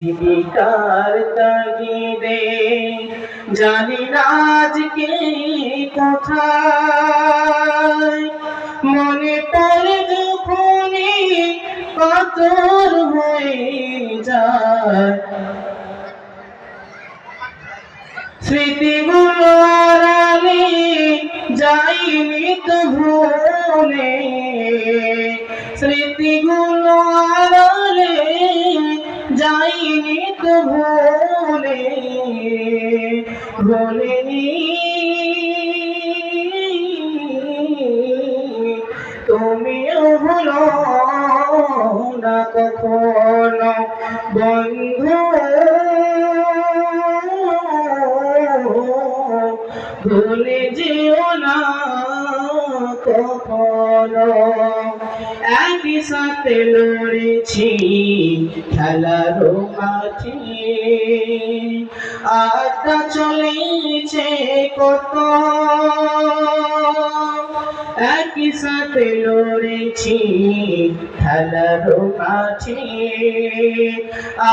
জীবিকার তাগিদে জানি না আজকে কোথায়, মনে পড়ে যখনই কাতর হয়ে যায়, স্মৃতিগুলো আড়ালে যাইনি তো ভুলে, স্মৃতিগুলো আড়ালে যাইনি তো ভুলে, ভুলিনি তুমিও ভুলো না কখনো বন্ধু, ভুলে যেও না কখনো। একই সাথে লড়েছি খেলার মাঠে, আড্ডা চলেছে কত, একই সাথে লড়েছি খেলার মাঠে,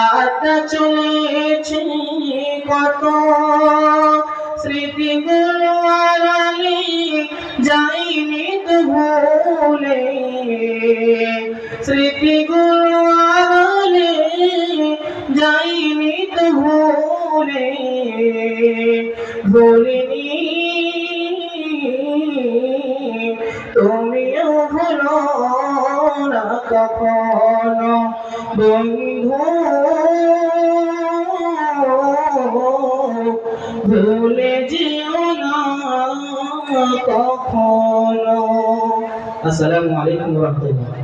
আড্ডা চলেছে কত, স্মৃতিগুলো আড়ালে যাইনি তো ভুলে, স্মৃতিগুলো আড়ালে যাইনি তো ভুলে, ভুলিনি তুমিও ভুলো না কখনো বন্ধু, ভুলে যেও না কখনো। আসসালামু আলাইকুম ওয়া রাহমাতুল্লাহ।